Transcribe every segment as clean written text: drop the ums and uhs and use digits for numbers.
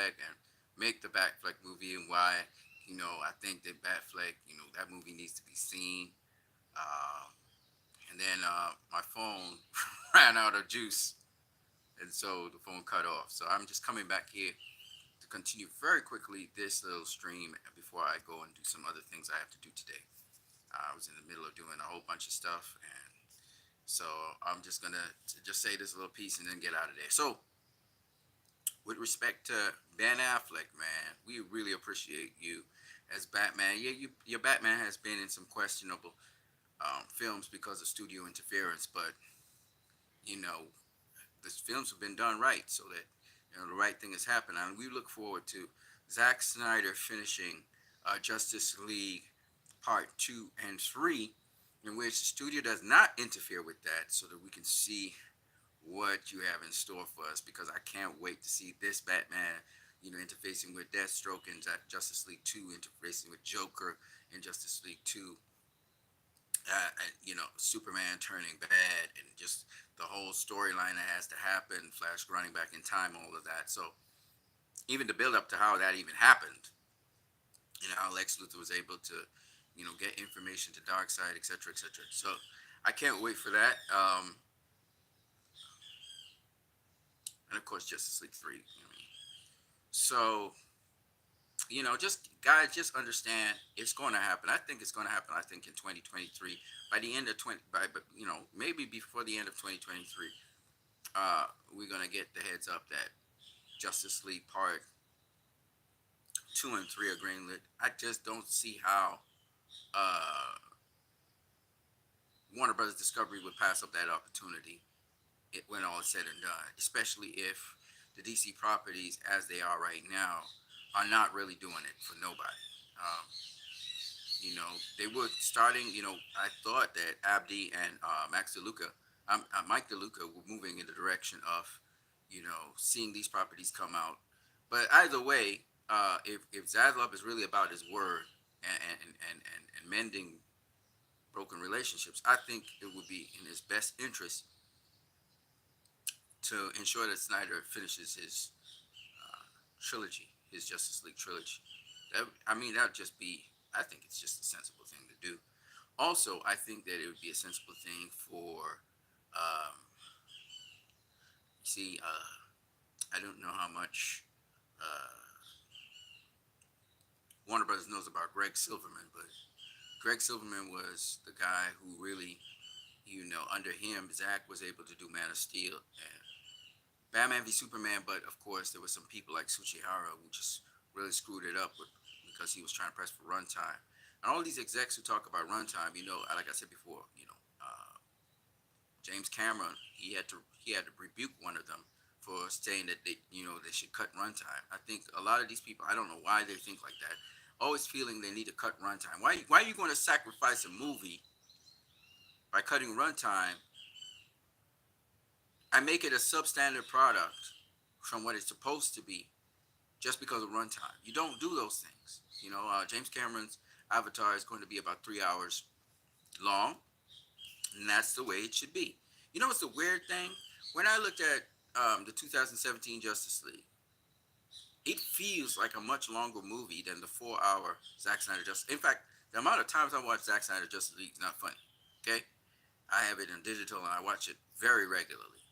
Batfleck and make the Batfleck movie, and why, I think that Batfleck, that movie needs to be seen. Uh, and then my phone ran out of juice, and so the phone cut off. So I'm just coming back here to continue very quickly this little stream before I go and do some other things I have to do today. I was in the middle of doing a whole bunch of stuff, and so I'm just gonna just say this little piece and then get out of there. So, with respect to Ben Affleck, man, we really appreciate you as Batman. Yeah, your Batman has been in some questionable films because of studio interference, but you know the films have been done right, so that the right thing has happened, and we look forward to Zack Snyder finishing Justice League Part 2 and 3, in which the studio does not interfere with that, so that we can see what you have in store for us. Because I can't wait to see this Batman, interfacing with Deathstroke in Justice League 2, interfacing with Joker in Justice League 2, and, Superman turning bad, and just the whole storyline that has to happen, Flash running back in time, all of that. So even the build up to how that even happened, how Lex Luthor was able to, get information to Darkseid, etc., etc. So I can't wait for that. And of course, Justice League 3. So, just guys, just understand it's going to happen. I think it's going to happen. I think in 2023, by the end of 20, maybe before the end of 2023, we're going to get the heads up that Justice League Part 2 and 3 are greenlit. I just don't see how uh, Warner Brothers Discovery would pass up that opportunity when all is said and done, especially if the DC properties, as they are right now, are not really doing it for nobody. Um, they were starting. I thought that Abdi and Mike DeLuca, were moving in the direction of, seeing these properties come out. But either way, if Zaslav is really about his word and mending broken relationships, I think it would be in his best interest to ensure that Snyder finishes his trilogy, his Justice League trilogy. That'd just be. I think it's just a sensible thing to do. Also, I think that it would be a sensible thing for. See, I don't know how much Warner Brothers knows about Greg Silverman, but Greg Silverman was the guy who really, under him, Zach was able to do Man of Steel and Batman v Superman. But of course, there were some people like Tsuchihara who just really screwed it up because he was trying to press for runtime. And all these execs who talk about runtime, like I said before, James Cameron, he had to rebuke one of them for saying that they should cut runtime. I think a lot of these people, I don't know why they think like that, always feeling they need to cut runtime. Why are you going to sacrifice a movie by cutting runtime and make it a substandard product from what it's supposed to be just because of runtime? You don't do those things. James Cameron's Avatar is going to be about 3 hours long, and that's the way it should be. It's a weird thing. When I looked at the 2017 Justice League, it feels like a much longer movie than the 4 hour Zack Snyder Justice. In fact, the amount of times I watch Zack Snyder Justice League is not funny. Okay, I have it in digital and I watch it very regularly,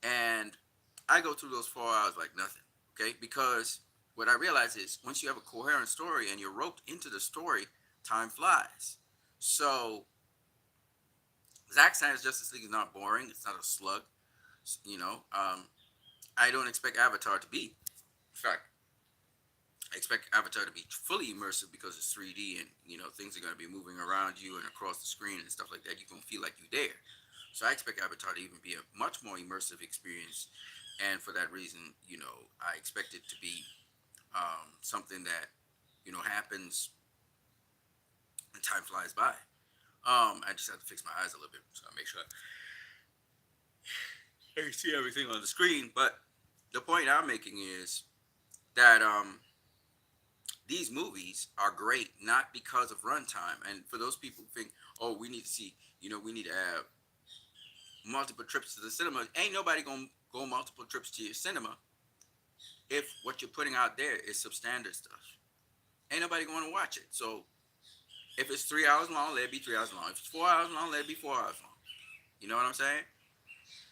and I go through those 4 hours like nothing. Okay, because what I realize is once you have a coherent story and you're roped into the story, time flies. So Zack Snyder's Justice League is not boring. It's not a slug. I don't expect Avatar to be. In fact, I expect Avatar to be fully immersive because it's 3D, and things are going to be moving around you and across the screen and stuff like that. You're going to feel like you're there. So I expect Avatar to even be a much more immersive experience, and for that reason, I expect it to be something that happens and time flies by. I just have to fix my eyes a little bit so I make sure I see everything on the screen. But the point I'm making is that these movies are great not because of runtime. And for those people who think, oh, we need to see, we need to have multiple trips to the cinema. Ain't nobody gonna go multiple trips to your cinema if what you're putting out there is substandard stuff. Ain't nobody going to watch it. So if it's 3 hours long, let it be 3 hours long. If it's 4 hours long, let it be 4 hours long. You know what I'm saying?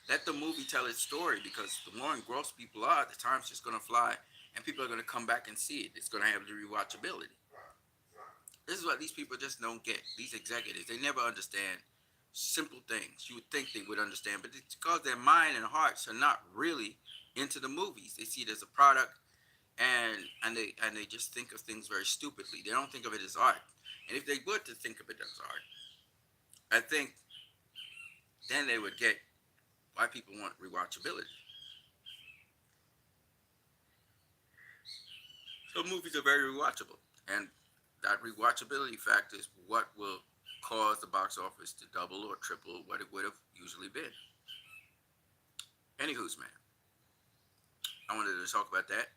Let the movie tell its story, because the more engrossed people are, the time's just gonna fly, and people are gonna come back and see it. It's gonna have the rewatchability. This is what these people just don't get. These executives, they never understand simple things. You would think they would understand, but it's because their mind and hearts are not really into the movies. They see it as a product, and they just think of things very stupidly. They don't think of it as art. And if they were to think of it as art, I think then they would get why people want rewatchability. So movies are very rewatchable, and that rewatchability factor is what will cause the box office to double or triple what it would have usually been. Anywho's man, I wanted to talk about that.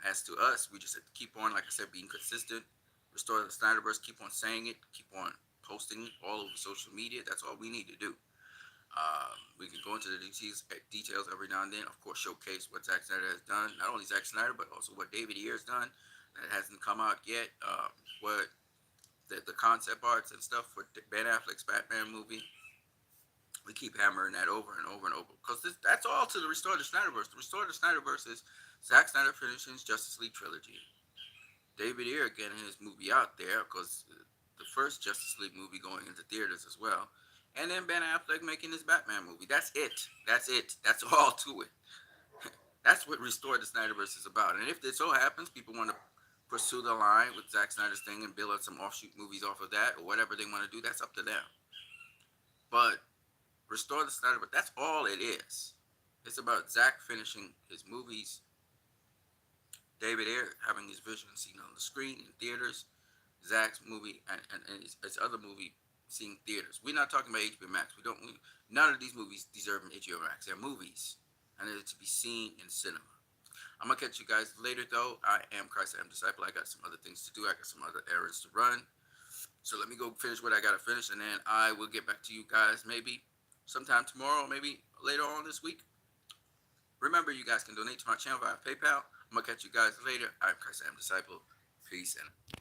As to us, we just have to keep on, like I said, being consistent. Restore the Snyderverse. Keep on saying it. Keep on posting it all over social media. That's all we need to do. We can go into the details every now and then. Of course, showcase what Zack Snyder has done. Not only Zack Snyder, but also what David Ayer has done that hasn't come out yet. What the concept arts and stuff for Ben Affleck's Batman movie. We keep hammering that over and over and over, because that's all to the Restore the Snyderverse. The Restore the Snyderverse is Zack Snyder finishing his Justice League trilogy. David Ayer getting his movie out there, because the first Justice League movie going into theaters as well. And then Ben Affleck making his Batman movie. That's it. That's it. That's all to it. That's what Restore the Snyderverse is about. And if it so happens people want to pursue the line with Zack Snyder's thing and build up some offshoot movies off of that, or whatever they want to do, that's up to them. But Restore the Snyderverse, that's all it is. It's about Zack finishing his movies, David Ayer having his vision seen on the screen in theaters, Zack's movie and his other movie seeing theaters. We're not talking about HBO Max. None of these movies deserve an HBO Max. They're movies, and they're to be seen in cinema. I'm gonna catch you guys later, though. I am Christ, I am disciple. I got some other things to do. I got some other errands to run. So let me go finish what I gotta finish, and then I will get back to you guys maybe sometime tomorrow, maybe later on this week. Remember, you guys can donate to my channel via PayPal. I'm gonna catch you guys later. I'm Christ, I am disciple. Peace and